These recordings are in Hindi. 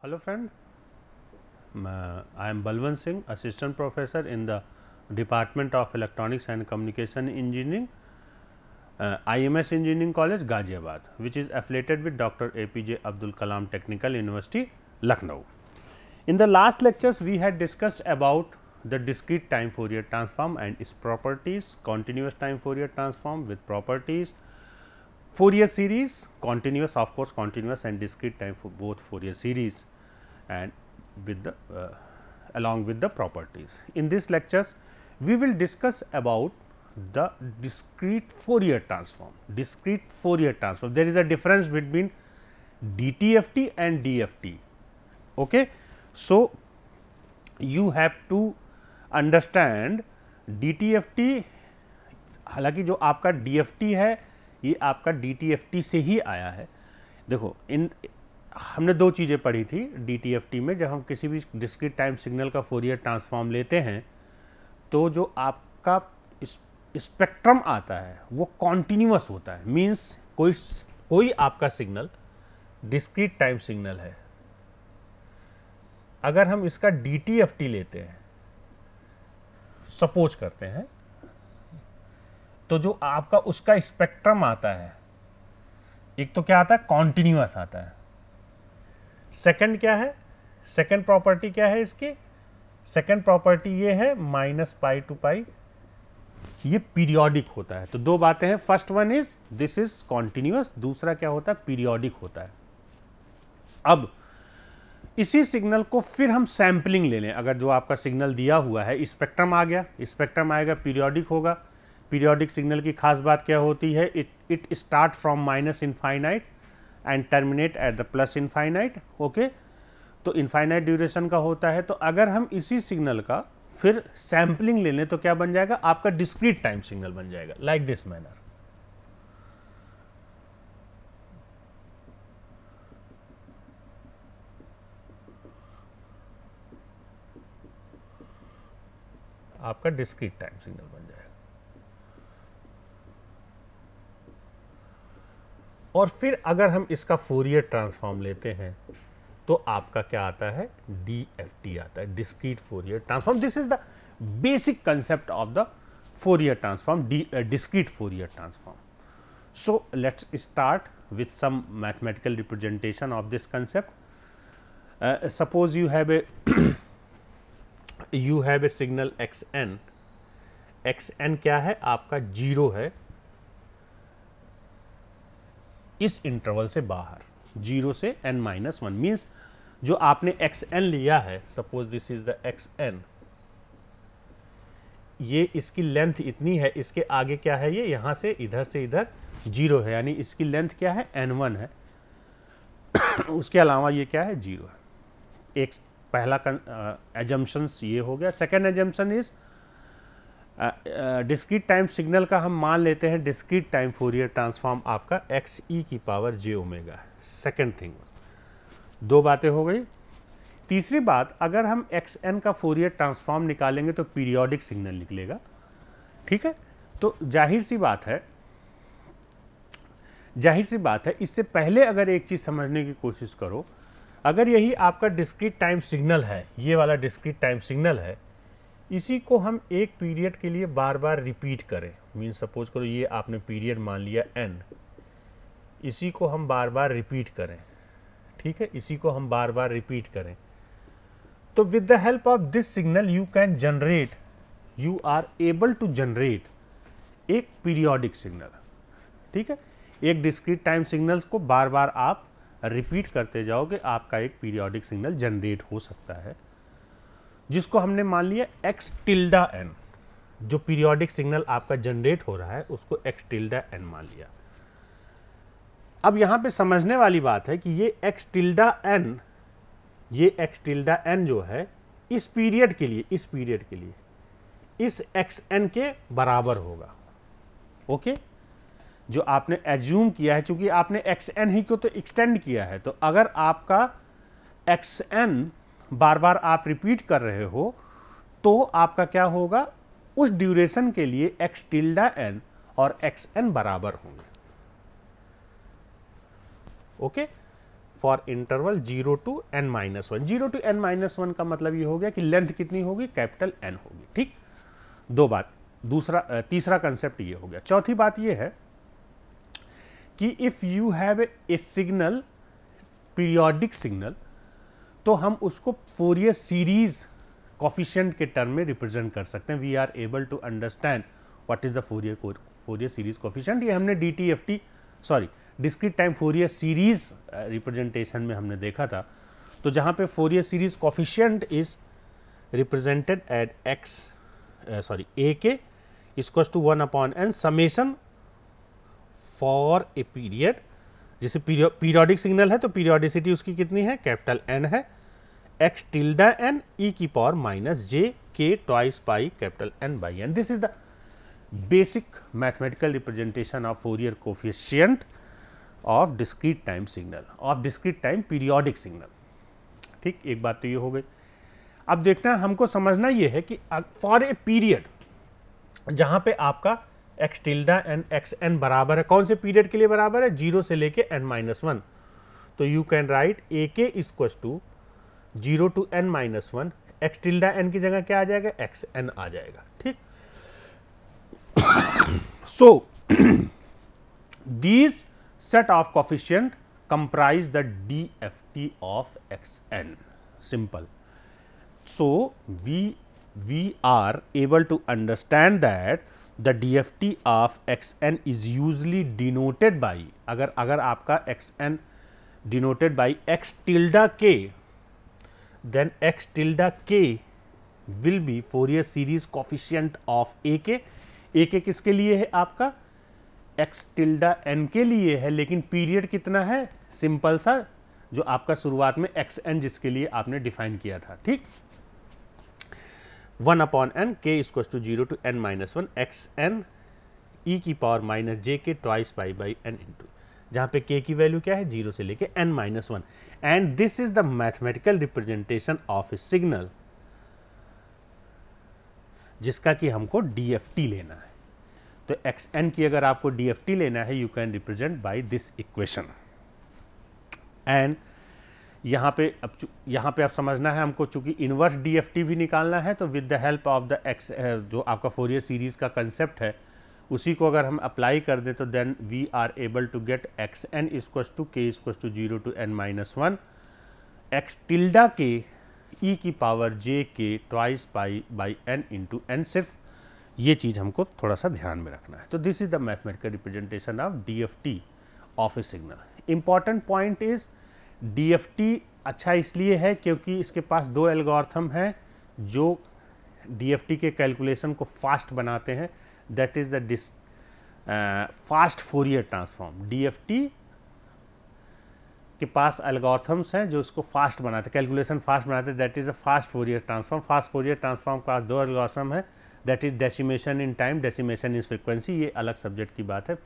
Hello friend, I am Balwant Singh, Assistant Professor in the Department of Electronics and Communication Engineering, IMS Engineering College, Ghaziabad, which is affiliated with Dr. APJ Abdul Kalam Technical University, Lucknow. In the last lectures, we had discussed about the discrete time Fourier transform and its properties, continuous time Fourier transform with properties, Fourier series, continuous, of course, continuous and discrete time for both Fourier series and with the along with the properties. In these lectures, we will discuss about the discrete Fourier transform. Discrete Fourier transform. There is a difference between DTFT and DFT. Okay, so you have to understand DTFT. हालांकि जो आपका DFT है ये आपका DTFT से ही आया है. देखो हमने दो चीज़ें पढ़ी थी DTFT में. जब हम किसी भी डिस्क्रीट टाइम सिग्नल का फोरियर ट्रांसफॉर्म लेते हैं तो जो आपका स्पेक्ट्रम आता है वो कॉन्टिन्यूअस होता है. मीन्स कोई आपका सिग्नल डिस्क्रीट टाइम सिग्नल है. अगर हम इसका DTFT लेते हैं, सपोज करते हैं, तो जो आपका उसका स्पेक्ट्रम आता है, एक तो क्या आता है, कॉन्टिन्यूअस आता है. सेकंड क्या है, सेकंड प्रॉपर्टी क्या है इसकी, सेकंड प्रॉपर्टी ये है -π to π, ये पीरियोडिक होता है. तो दो बातें हैं. First one is this is continuous, दूसरा क्या होता है, पीरियोडिक होता है. अब इसी सिग्नल को फिर हम सैम्पलिंग ले लें. अगर जो आपका सिग्नल दिया हुआ है, स्पेक्ट्रम आ गया, स्पेक्ट्रम आएगा, पीरियोडिक होगा. पीरियोडिक सिग्नल की खास बात क्या होती है, it start from minus infinite and terminate at the plus infinite. Okay, तो इनफाइनाइट ड्यूरेशन का होता है. तो अगर हम इसी सिग्नल का फिर सैम्पलिंग ले लें तो क्या बन जाएगा, आपका डिस्क्रीट टाइम सिग्नल बन जाएगा, लाइक दिस मैनर. आपका डिस्क्रीट टाइम सिग्नल बन जाएगा. और फिर अगर हम इसका फोरियर ट्रांसफॉर्म लेते हैं तो आपका क्या आता है, DFT आता है, discrete Fourier transform. This is the basic concept of the Fourier transform, discrete Fourier transform. So let's start with some mathematical representation of this concept. Suppose you have a signal xn. xn क्या है, आपका 0 है इस इंटरवल से बाहर, 0 से n-1. मीन्स जो आपने xn लिया है, suppose this is the xn, ये इसकी लेंथ इतनी है, इसके आगे क्या है, ये यहाँ से इधर 0 है, यानी इसकी लेंथ क्या है, n1 है. उसके अलावा ये क्या है, 0 है. एक पहला एजम्पशंस ये हो गया. Second assumption is discrete time signal का हम मान लेते हैं डिस्क्रीट टाइम फोरियर ट्रांसफॉर्म आपका xe⁻j ओमेगा है. सेकेंड थिंग, दो बातें हो गई. तीसरी बात, अगर हम xn का फोरियर ट्रांसफॉर्म निकालेंगे तो पीरियोडिक सिग्नल निकलेगा. ठीक है, तो जाहिर सी बात है, इससे पहले अगर एक चीज़ समझने की कोशिश करो, अगर यही आपका डिस्क्रीट टाइम सिग्नल है, ये वाला डिस्क्रीट टाइम सिग्नल है, इसी को हम एक पीरियड के लिए बार बार रिपीट करें. मीन सपोज करो ये आपने पीरियड मान लिया n, इसी को हम बार बार रिपीट करें. ठीक है, इसी को हम बार बार रिपीट करें, तो with the help of this signal you are able to generate एक पीरियोडिक सिग्नल. ठीक है, एक डिस्क्रीट टाइम सिग्नल्स को बार बार आप रिपीट करते जाओगे, आपका एक पीरियोडिक सिग्नल जनरेट हो सकता है, जिसको हमने मान लिया x⁻n. जो पीरियोडिक सिग्नल आपका जनरेट हो रहा है उसको x⁻n मान लिया. अब यहां पे समझने वाली बात है कि ये x⁻n जो है इस पीरियड के लिए इस xn के बराबर होगा. ओके, जो आपने एज्यूम किया है, चूंकि आपने xn ही को तो एक्सटेंड किया है, तो अगर आपका xn बार बार आप रिपीट कर रहे हो तो आपका क्या होगा, उस ड्यूरेशन के लिए x⁻n और xn बराबर होंगे. Okay, for interval 0 to n-1। 0 to n-1 का मतलब ये हो गया कि लेंथ कितनी होगी, कैपिटल N होगी। ठीक, दो बात। तीसरा कंसेप्ट ये हो गया। चौथी बात ये है कि if you have a signal, periodic signal, तो हम उसको फोरियर सीरीज कोफिशिएंट के टर्म में रिप्रेजेंट कर सकते हैं। We are able to understand what is the Fourier series coefficient. ये हमने discrete time Fourier series representation में हमने देखा था। तो जहां पे Fourier series coefficient is represented at a K equal to 1/n summation for a period. जैसे पीरियोडिक सिग्नल है तो पीरियोडिसिटी उसकी कितनी है, कैपिटल N है, x tilde n e की power minus j k twice pi capital N by n। This is the basic mathematical representation of Fourier coefficient of discrete time signal, of discrete time periodic signal. ठीक, एक बात तो ये हो गई। अब देखना हमको समझना ये है कि फॉर ए पीरियड जहां पे आपका x tilde n x n बराबर है, कौन से पीरियड के लिए बराबर है, 0 से लेके n-1, तो you can write A K equal to 0 to n-1, x tilde n की जगह क्या आ जाएगा, x n आ जाएगा। ठीक, so these set of coefficient comprise the DFT of xn, simple. So we are able to understand that the DFT of xn is usually denoted by, अगर आपका xn denoted by x tilde k, then x tilde k will be Fourier series coefficient of AK। AK किसके लिए है, आपका x tilde n के लिए है, लेकिन पीरियड कितना है, सिंपल सा, जो आपका शुरुआत में xn जिसके लिए आपने डिफाइन किया था। ठीक, 1/n k equal to 0 to n-1 xn e की power minus j k twice pi by n into, जहाँ पे k की वैल्यू क्या है, 0 से लेके n-1। And this is the mathematical representation of A signal जिसका कि हमको DFT लेना है। तो xn की अगर आपको DFT लेना है, you can represent by this equation. And यहाँ पे आप समझना है हमको, चूंकि इनवर्स DFT भी निकालना है, तो with the help of the x, जो आपका फोरियर सीरीज का कंसेप्ट है, उसी को अगर हम अप्लाई कर दे तो then we are able to get xn equal to k equal to 0 to n-1 x tilde k e की power j k twice pi by n into n। सिर्फ ये चीज़ हमको थोड़ा सा ध्यान में रखना है। तो this is the mathematical representation of DFT of A signal. Important point is DFT अच्छा इसलिए है क्योंकि इसके पास दो एल्गोरिथम हैं जो DFT के कैलकुलेशन को फास्ट बनाते हैं। That is the fast Fourier transform. DFT के पास एल्गोरिथम्स हैं जो इसको फास्ट बनाते हैं, कैलकुलेशन फास्ट बनाते हैं। That is a fast Fourier transform. Fast Fourier transform के पास दो एल्गोरिथम है, that is decimation in time, decimation in frequency. ये अलग सब्जेक्ट की बात है,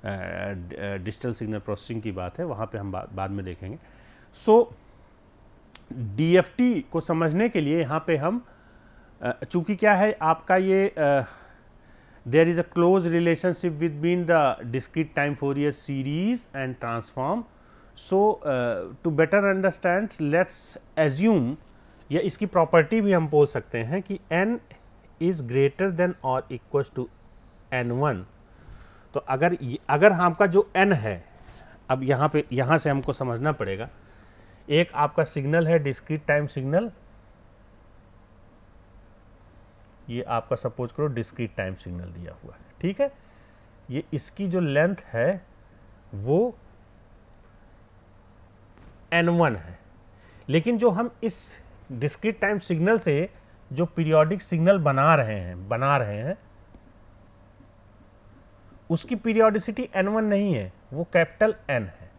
डिजिटल सिग्नल प्रोसेसिंग की बात है, वहाँ पे हम बाद में देखेंगे। सो DFT को समझने के लिए यहाँ पे हम चूँकि क्या है आपका ये there is a close relationship between the discrete time Fourier series and transform. So to better understand let's assume, या इसकी प्रॉपर्टी भी हम बोल सकते हैं कि n इज ग्रेटर देन और इक्वल टू n1। तो अगर आपका जो n है, अब यहाँ से हमको समझना पड़ेगा, एक आपका सिग्नल है डिस्क्रीट टाइम सिग्नल, ये आपका सपोज करो डिस्क्रीट टाइम सिग्नल दिया हुआ है, ठीक है। ये इसकी जो लेंथ है वो n1 है, लेकिन जो हम इस डिस्क्रीट टाइम सिग्नल से जो पीरियोडिक सिग्नल बना रहे हैं उसकी पीरियोडिसिटी n1 नहीं है, वो कैपिटल N है,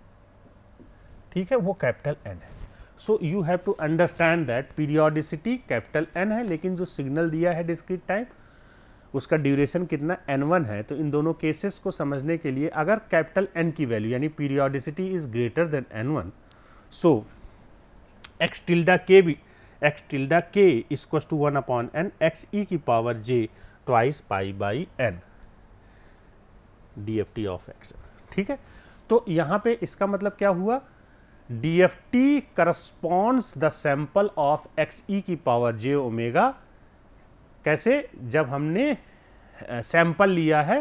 ठीक है, वो कैपिटल N है। So you have to understand that periodicity capital N है, लेकिन जो सिग्नल दिया है डिस्क्रीट टाइम उसका ड्यूरेशन कितना n1 है। तो इन दोनों केसेस को समझने के लिए अगर कैपिटल N की वैल्यू यानी periodicity is greater than n1, so x tilde k equal to 1/n x e की power j twice pi by n DFT of x, ठीक है। तो यहाँ पे इसका मतलब क्या हुआ, DFT corresponds the sample of XE की पावर j ओमेगा। कैसे? जब हमने सैंपल लिया है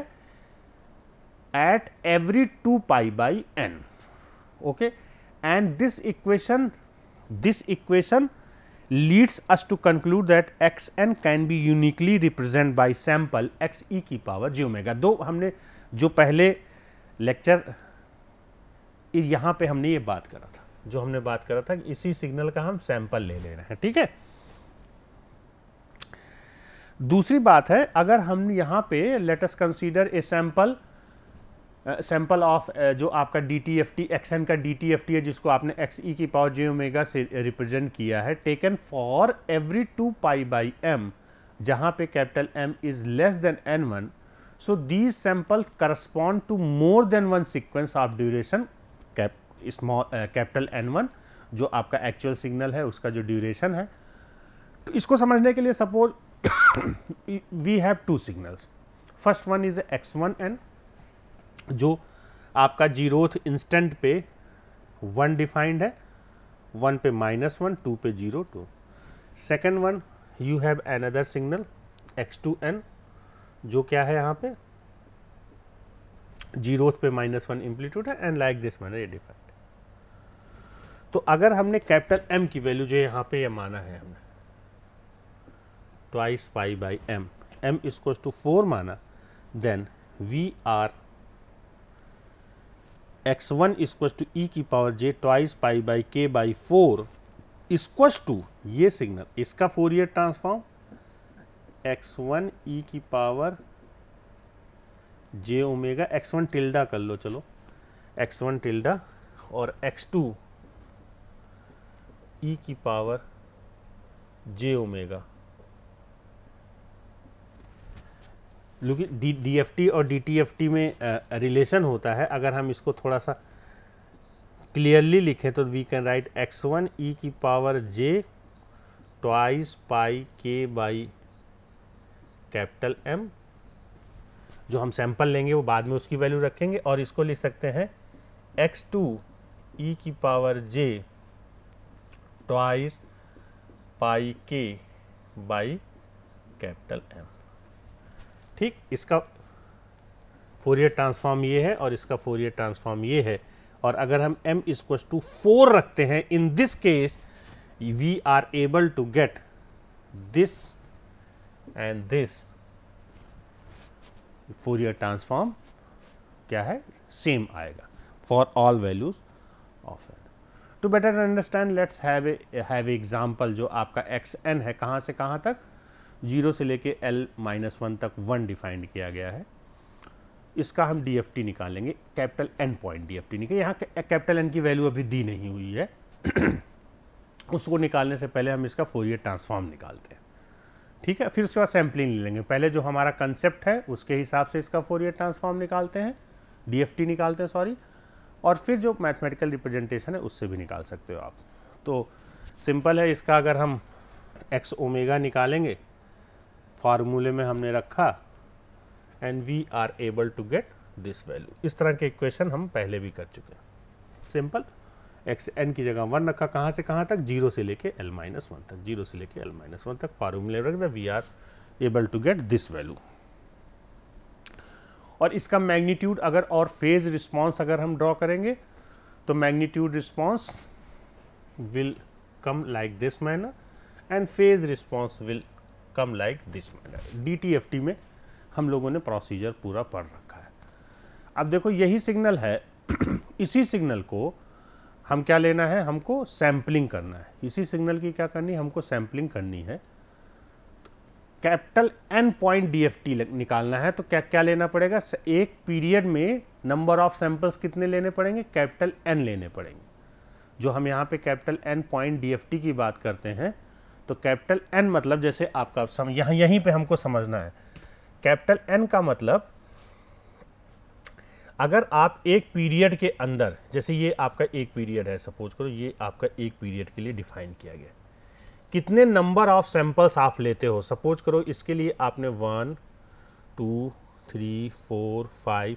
at every 2 pi by n, okay, and this equation leads us to conclude that xn can be uniquely represented by sample xe की पावर j ओमेगा। दो हमने जो पहले लेक्चर यहाँ पे हमने ये बात करा था, जो हमने बात करा था कि इसी सिग्नल का हम सैंपल ले रहे हैं, ठीक है। दूसरी बात है, अगर हम यहाँ पे let us consider a sample of जो आपका DTFT xn का DTFT है, जिसको आपने xe की पावर j ओमेगा से रिप्रेजेंट किया है, taken for every 2 pi by m, जहाँ पे capital M is less than n1, so these sample correspond to more than one sequence of duration capital N1, जो आपका एक्चुअल सिग्नल है उसका जो ड्यूरेशन है। तो इसको समझने के लिए suppose we have 2 signals, first one is x1n, जो आपका 0th इंस्टेंट पे 1 डिफाइंड है, 1 पे -1, 2 पे 0 2। Second one you have another signal x2n, जो क्या है यहाँ पे 0th पे -1 एम्पलीट्यूड है एंड लाइक दिस मैनर ये डिफाइंड। तो अगर हमने कैपिटल M की वैल्यू जो यहाँ पे ये माना है हमने twice pi by m, m equals to 4 माना, then we are x1 equals to e की power j twice pi by k by 4 equals to ये सिग्नल, इसका फोरियर ट्रांसफॉर्म x1 e की power j omega, x1 tilde कर लो, चलो x1 टिल्डा, और x2 e की पावर j ओमेगा। DFT और DTFT में रिलेशन होता है। अगर हम इसको थोड़ा सा क्लियरली लिखें तो we can write x1 e की power j twice pi k by capital M, जो हम सैंपल लेंगे वो बाद में उसकी वैल्यू रखेंगे, और इसको लिख सकते हैं x2 e की power j twice pi k by capital M। ठीक, इसका फोरियर ट्रांसफॉर्म ये है और इसका फोरियर ट्रांसफॉर्म ये है। और अगर हम m इक्वल्स टू 4 रखते हैं, in this case we are able to get this and this Fourier transform क्या है, सेम आएगा for all values of it. To better understand let's have example, जो आपका xn है, कहाँ से कहाँ तक, 0 से लेके l-1 तक 1 डिफाइंड किया गया है। इसका हम DFT निकालेंगे, कैपिटल N पॉइंट DFT निकाल। यहाँ कैपिटल N की वैल्यू अभी दी नहीं हुई है उसको निकालने से पहले हम इसका फोरियर ट्रांसफॉर्म निकालते हैं, ठीक है। फिर उसके बाद सैम्पलिंग ले लेंगे, पहले जो हमारा कंसेप्ट है उसके हिसाब से इसका फोरियर ट्रांसफॉर्म निकालते हैं, DFT निकालते हैं सॉरी, और फिर जो मैथमेटिकल रिप्रेजेंटेशन है उससे भी निकाल सकते हो आप। तो सिंपल है, इसका अगर हम x ओमेगा निकालेंगे, फार्मूले में हमने रखा and we are able to get this value. इस तरह के इक्वेशन हम पहले भी कर चुके हैं, सिंपल। xn की जगह 1 रखा, कहाँ से कहाँ तक, 0 से लेके l-1 तक, 0 से लेके l-1 तक फार्मूले रख दिया, we are able to get this value. और इसका मैग्नीट्यूड अगर और फेज रिस्पॉन्स अगर हम ड्रॉ करेंगे तो magnitude response will come like this manner and phase response will come like this manner. DTFT में हम लोगों ने प्रोसीजर पूरा पढ़ रखा है। अब देखो यही सिग्नल है इसी सिग्नल को हम क्या लेना है, हमको सैम्पलिंग करना है। इसी सिग्नल की क्या करनी है, हमको सैम्पलिंग करनी है। कैपिटल N पॉइंट DFT निकालना है तो क्या क्या लेना पड़ेगा, एक पीरियड में नंबर ऑफ सैंपल्स कितने लेने पड़ेंगे, कैपिटल N लेने पड़ेंगे। जो हम यहाँ पे कैपिटल N पॉइंट DFT की बात करते हैं तो कैपिटल N मतलब जैसे आपका यहीं पे हमको समझना है, कैपिटल N का मतलब अगर आप एक पीरियड के अंदर, जैसे ये आपका एक पीरियड है, सपोज करो ये आपका एक पीरियड के लिए डिफाइन किया गया, कितने नंबर ऑफ सैंपल्स आप लेते हो, सपोज करो इसके लिए आपने 1 2 3 4 5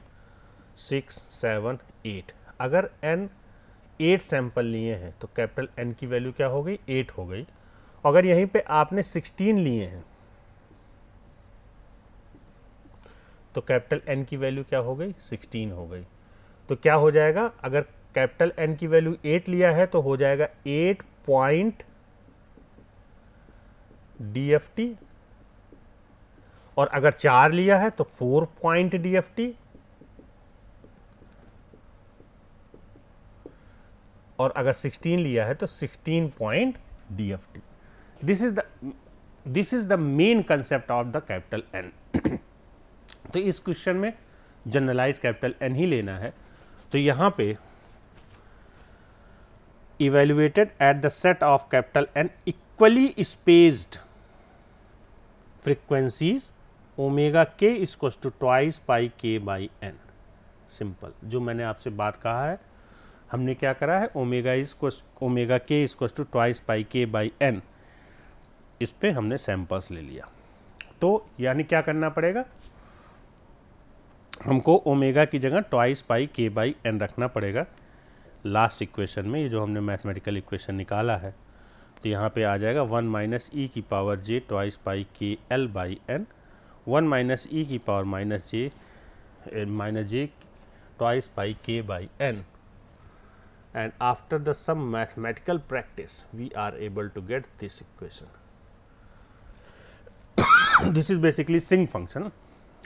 6 7 8, अगर n 8 सैंपल लिए हैं तो कैपिटल N की वैल्यू क्या हो गई, 8 हो गई। अगर यहीं पे आपने 16 लिए हैं तो कैपिटल N की वैल्यू क्या हो गई, 16 हो गई। तो क्या हो जाएगा, अगर कैपिटल N की वैल्यू 8 लिया है तो हो जाएगा 8 पॉइंट DFT, और अगर 4 लिया है तो 4 पॉइंट DFT, और अगर 16 लिया है तो 16 point DFT। This is the main concept of the capital N। तो इस क्वेश्चन में जनरलाइज कैपिटल N ही लेना है। तो यहां पे evaluated at the set of capital N equally spaced frequencies omega के equals to twice pi k by N. Simple, जो मैंने आपसे बात कहा है, हमने क्या करा है, ओमेगा के equals to twice pi k by N, इस पे हमने सैंपल्स ले लिया। तो यानी क्या करना पड़ेगा, हमको ओमेगा की जगह twice pi k by N रखना पड़ेगा लास्ट इक्वेशन में। ये जो हमने मैथमेटिकल इक्वेशन निकाला है, तो यहाँ पे आ जाएगा 1 माइनस ई की power J twice pi k l by n, 1 minus e की power minus j twice pi k by n, and after the some mathematical practice we are able to get this equation. This is basically sinc function.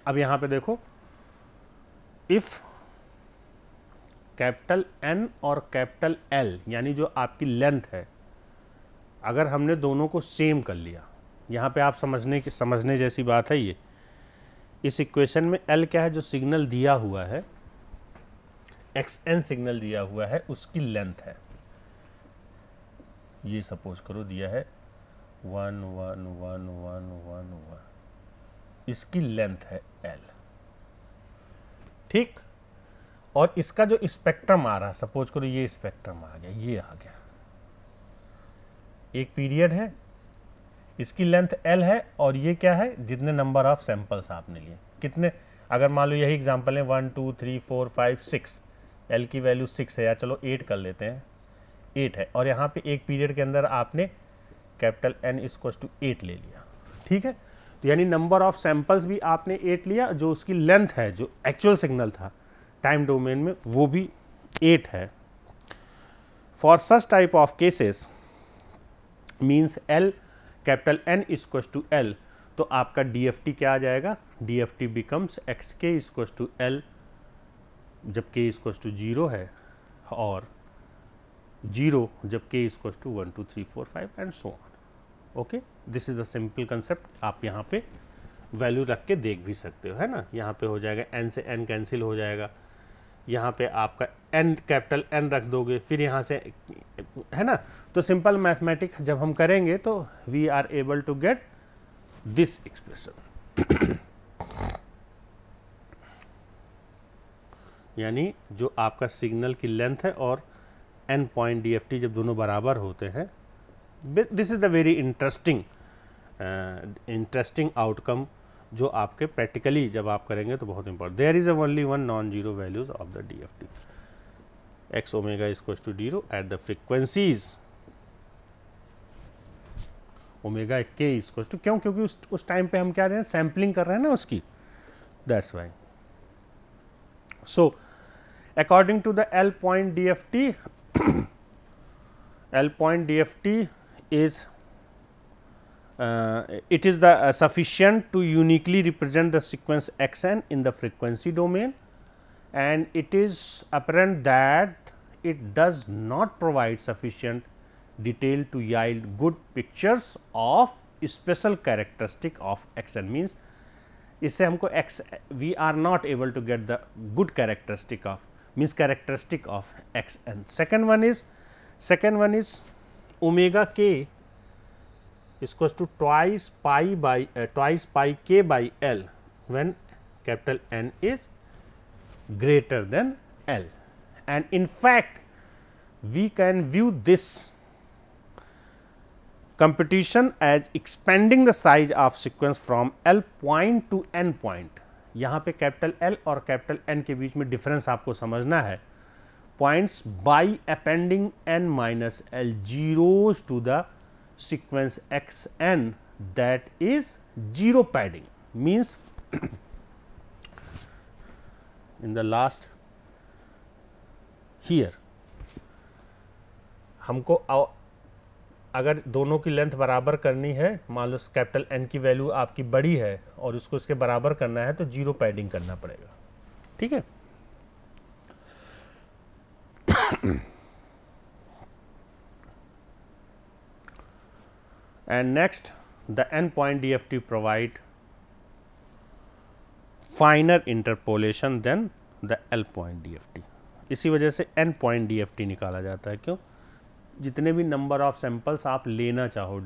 अब यहाँ पे देखो, if कैपिटल N और कैपिटल L यानी जो आपकी लेंथ है, अगर हमने दोनों को सेम कर लिया, यहाँ पे आप समझने जैसी बात है। ये इस इक्वेशन में L क्या है, जो सिग्नल दिया हुआ है, XN सिग्नल दिया हुआ है, उसकी लेंथ है। ये सपोज करो दिया है 1 1 1 1 1 1, इसकी लेंथ है L, ठीक। और इसका जो स्पेक्ट्रम आ रहा, सपोज करो ये स्पेक्ट्रम आ गया, ये आ गया, एक पीरियड है, इसकी लेंथ L है, और ये क्या है, जितने नंबर ऑफ सैंपल्स आपने लिए, कितने, अगर मान लो यही एग्जांपल है 1 2 3 4 5 6, L की वैल्यू 6 है, या चलो 8 कर लेते हैं, 8 है, और यहाँ पे एक पीरियड के अंदर आपने कैपिटल N इक्वल्स टू 8 ले लिया, ठीक है। तो यानी नंबर ऑफ सैंपल्स भी आपने 8 लिया, जो उसकी लेंथ है, जो एक्चुअल सिग्नल था टाइम डोमेन में, वो भी 8 है। For such type of cases means L capital N equals to L, तो आपका DFT क्या आ जाएगा, DFT becomes XK equals to L, जब k इक्वल्स टू 0 है, और 0 जब k equals to 1 2 3 4 5 and so on. Okay, this is the simple concept. आप यहाँ पे वैल्यू रख के देख भी सकते हो, है ना। यहाँ पे हो जाएगा n से n कैंसिल हो जाएगा, यहाँ पे आपका n कैपिटल N रख दोगे, फिर यहाँ से, है ना। तो सिंपल मैथमेटिक्स जब हम करेंगे तो we are able to get this expression. यानी जो आपका सिग्नल की लेंथ है और n पॉइंट DFT जब दोनों बराबर होते हैं, this is the very interesting outcome, जो आपके प्रैक्टिकली जब आप करेंगे तो बहुत important. There is only one non zero values of the DFT, x omega equals to 0 at the frequencies omega k equals to, क्यों, क्योंकि उस टाइम पे हम क्या रहे हैं, सैम्पलिंग कर रहे हैं ना उसकी, that's why. So according to the L point DFT, L point DFT is it is the sufficient to uniquely represent the sequence xn in the frequency domain, and it is apparent that it does not provide sufficient detail to yield good pictures of special characteristic of xn, means इससे हमको x, we are not able to get the good characteristic of, means characteristic of xn. Second one is omega k is equals to twice pi k by L when capital N is greater than L, and in fact we can view this computation as expanding the size of sequence from L point to N point. यहाँ पे कैपिटल L और कैपिटल N के बीच में डिफरेंस आपको समझना है, points by appending n minus l zeros to the sequence xn, that is zero padding. Means in the last here हमको अगर दोनों की लेंथ बराबर करनी है, मान लो कैपिटल N की वैल्यू आपकी बड़ी है और उसको इसके बराबर करना है तो जीरो पैडिंग करना पड़ेगा, ठीक है। And next, the n point DFT provide finer interpolation than the L point DFT. इसी वजह से n point DFT निकाला जाता है। क्यों? जितने भी नंबर ऑफ सैंपल्स आप लेना चाहो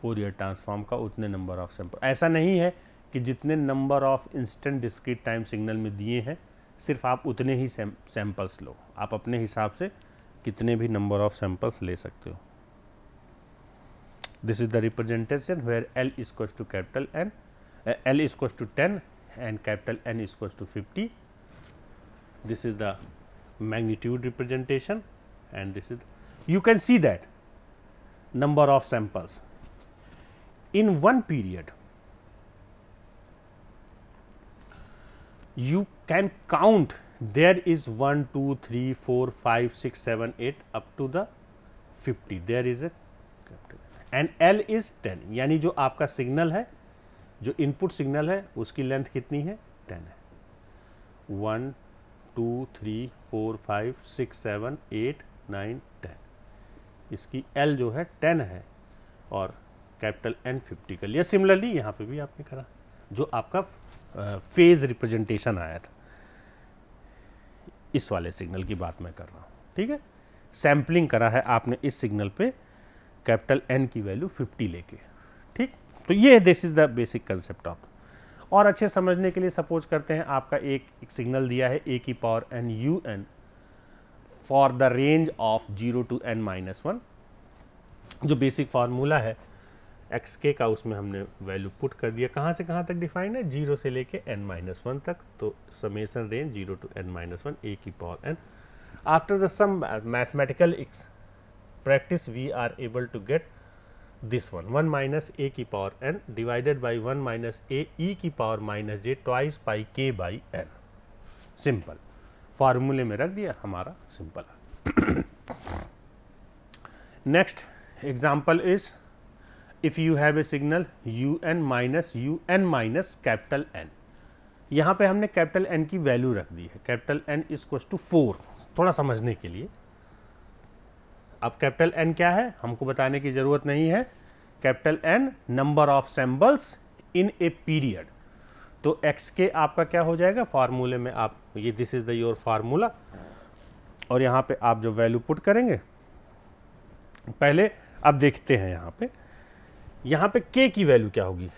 फोरियर ट्रांसफॉर्म का, उतने नंबर ऑफ सैंपल। ऐसा नहीं है कि जितने number of instant discrete time signal में दिए हैं सिर्फ आप उतने ही सैंपल्स लो, आप अपने हिसाब से कितने भी नंबर ऑफ सैंपल्स ले सकते हो। This is the representation where L is equals to capital N, L is equals to 10 and capital N is equals to 50. This is the magnitude representation, and this is you can see that number of samples in one period. You can count, there is 1, 2, 3, 4, 5, 6, 7, 8 up to the 50. There is a and L is 10, यानी जो आपका सिग्नल है, जो इनपुट सिग्नल है उसकी लेंथ कितनी है? 10 है। 1, 2, 3, 4, 5, 6, 7, 8, 9, 10, इसकी L जो है 10 है और कैपिटल N 50 कर लिया। सिमिलरली यहाँ पे भी आपने करा, जो आपका फेज रिप्रेजेंटेशन आया था, इस वाले सिग्नल की बात मैं कर रहा हूँ, ठीक है। सैम्पलिंग करा है आपने इस सिग्नल पे कैपिटल N की वैल्यू 50 लेके, ठीक। तो ये this is the basic concept of. और अच्छे समझने के लिए सपोज करते हैं आपका एक सिग्नल दिया है a की power n un for the range of 0 to n minus 1, जो बेसिक फार्मूला है एक्स के का, उसमें हमने वैल्यू पुट कर दिया। कहाँ से कहाँ तक डिफाइन है? 0 से लेके n minus 1 तक। तो summation range 0 to n minus 1 a की power n। After the some mathematical practice we are able to get this one, 1 minus a की power n divided by 1 minus a e की power minus j twice pi k by n। Simple फार्मूले में रख दिया, हमारा simple. Next example is if you have a signal un minus capital n। यहाँ पे हमने कैपिटल n की वैल्यू रख दी है, capital n is equals to 4। थोड़ा समझने के लिए, अब कैपिटल N क्या है हमको बताने की जरूरत नहीं है। Capital N number of samples in a period. तो x के आपका क्या हो जाएगा फार्मूले में, आप ये this is the your formula, और यहाँ पे आप जो वैल्यू पुट करेंगे पहले, अब देखते हैं यहाँ पे k की वैल्यू क्या होगी,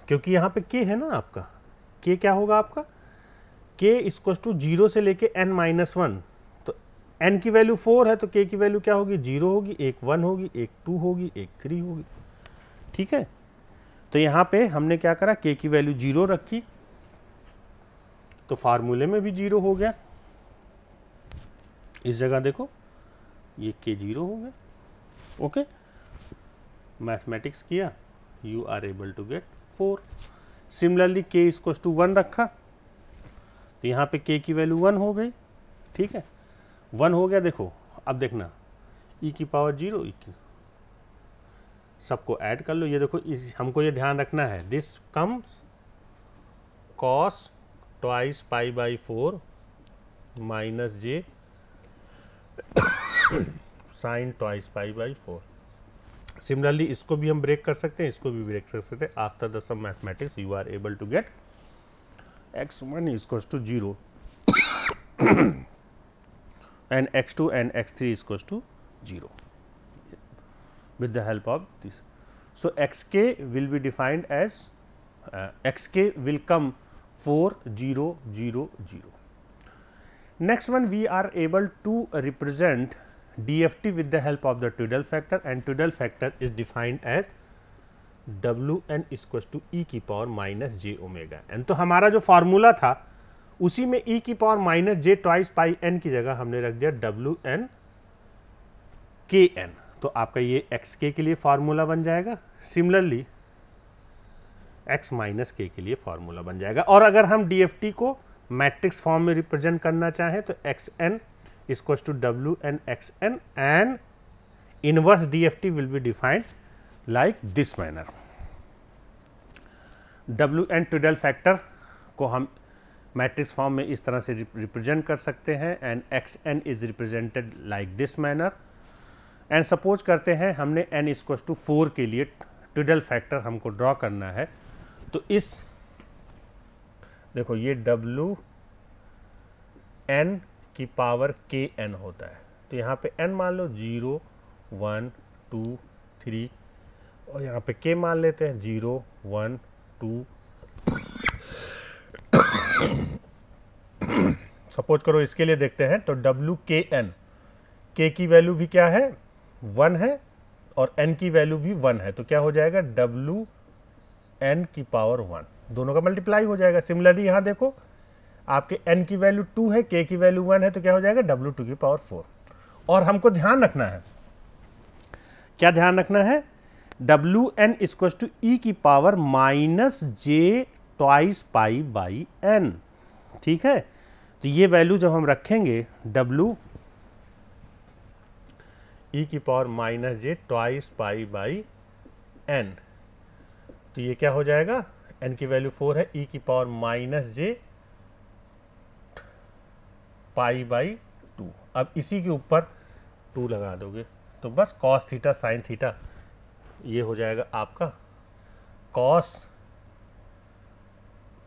क्योंकि यहाँ पे k है ना आपका, k क्या होगा आपका, k इक्वल्स टू 0 से लेके n minus 1। n की वैल्यू 4 है तो k की वैल्यू क्या होगी? 0 होगी, एक 1 होगी, एक 2 होगी, एक 3 होगी, ठीक है। तो यहाँ पे हमने क्या करा, k की वैल्यू 0 रखी तो फार्मूले में भी 0 हो गया। इस जगह देखो ये k 0 हो गया, ओके। मैथमेटिक्स किया, you are able to get 4। Similarly k equals to 1 रखा तो यहाँ पे k की वैल्यू 1 हो गई, ठीक है। 1 हो गया, देखो अब देखना e की पावर 0, सबको ऐड कर लो। ये देखो हमको ये ध्यान रखना है, this comes cos twice pi by 4 minus j sine twice pi by 4। Similarly इसको भी हम ब्रेक कर सकते हैं, इसको भी ब्रेक कर सकते हैं। After the some mathematics you are able to get x1 equals to 0 and x2 and x3 is equals to 0 with the help of this. So, xk will be defined as xk will come 4 0 0 0. Next one, we are able to represent DFT with the help of the Tweedle factor, and Tweedle factor is defined as Wn is equals to e की power minus j omega n। तो हमारा जो फार्मूला था उसी में e की पावर माइनस जे ट्वाइस पाई n की जगह हमने रख दिया डब्ल्यू एन के एन, तो आपका ये एक्स के लिए फार्मूला बन जाएगा। सिमिलरली x माइनस के लिए फार्मूला बन जाएगा। और अगर हम DFT को मैट्रिक्स फॉर्म में रिप्रेजेंट करना चाहें तो X N equals to W N X N and inverse DFT will be defined like this manner. W N twiddle factor को हम मैट्रिक्स फॉर्म में इस तरह से रिप्रेजेंट कर सकते हैं and x n is represented like this manner. And suppose करते हैं हमने n इक्वल्स टू 4 के लिए ट्विडल फैक्टर हमको ड्रॉ करना है, तो इस देखो ये डब्ल्यू एन की पावर के एन होता है, तो यहाँ पे n मान लो 0 1 2 3 और यहाँ पे k मान लेते हैं 0 1 2 सपोज करो इसके लिए देखते हैं, तो डब्ल्यू के एन, के की वैल्यू भी क्या है 1 है और n की वैल्यू भी 1 है, तो क्या हो जाएगा डब्ल्यू n की पावर 1, दोनों का मल्टीप्लाई हो जाएगा। सिमिलरली यहाँ देखो आपके n की वैल्यू 2 है, k की वैल्यू 1 है, तो क्या हो जाएगा W2 की पावर 4। और हमको ध्यान रखना है, क्या ध्यान रखना है, Wn इक्वल्स टू e की power minus j twice pi by n, ठीक है। तो ये वैल्यू जब हम रखेंगे W e की power minus j twice pi by n, तो ये क्या हो जाएगा, n की वैल्यू 4 है, e की power minus J pi by 2। अब इसी के ऊपर 2 लगा दोगे तो बस cos थीटा साइन थीटा ये हो जाएगा आपका cos,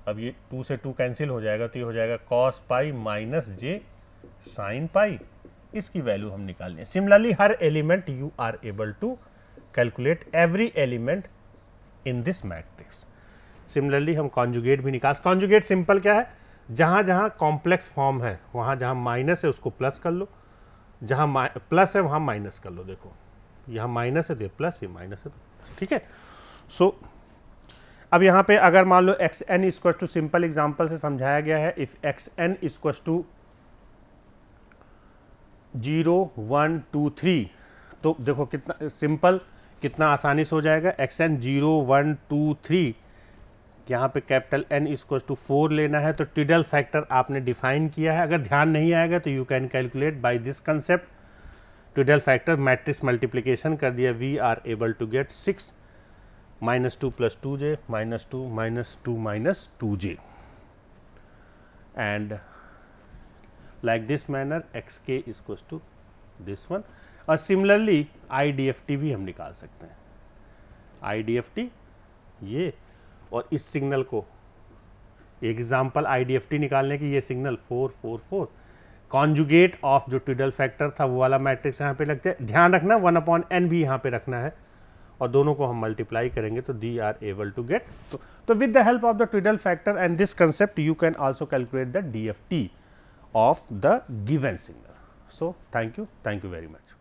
अब ये 2 से 2 कैंसिल हो जाएगा, तो ये हो जाएगा cos pi minus j sine pi, इसकी वैल्यू हम निकालनी है। सिमिलरली हर element you are able to calculate every element in this matrix. Similarly हम कॉन्जुगेट भी निकाल, कॉन्जुगेट सिंपल क्या है, जहाँ जहाँ कॉम्प्लेक्स फॉर्म है वहाँ जहाँ माइनस है उसको प्लस कर लो, जहाँ प्लस है वहाँ माइनस कर लो। देखो यहाँ माइनस है तो प्लस, ये माइनस है तो ठीक है। सो अब यहाँ पे अगर मान लो X N equal to, simple example से समझाया गया है, if X N equal to 0 1 2 3, तो देखो कितना सिंपल, कितना आसानी से हो जाएगा। एक्स एन 0 1 2 3, यहाँ पे कैपिटल N इक्वल टू 4 लेना है, तो ट्विडल फैक्टर आपने डिफाइन किया है। अगर ध्यान नहीं आएगा तो you can calculate by this concept twiddle factor, matrix multiplication कर दिया, we are able to get 6 -2 + 2j -2 -2 -2j and like this manner xk equal to this one. और सिमिलरली IDFT भी हम निकाल सकते हैं, IDFT ये, और इस सिग्नल को एग्जाम्पल IDFT निकालने की, ये सिग्नल 4 4 4 कॉन्जुगेट ऑफ जो ट्विडल फैक्टर था वो वाला मैट्रिक्स यहाँ पे लगते हैं। ध्यान रखना 1/n भी यहाँ पे रखना है और दोनों को हम मल्टीप्लाई करेंगे तो they are able to get. तो with the help of the twiddle factor and this concept you can also calculate the DFT of the given signal. So, thank you very much.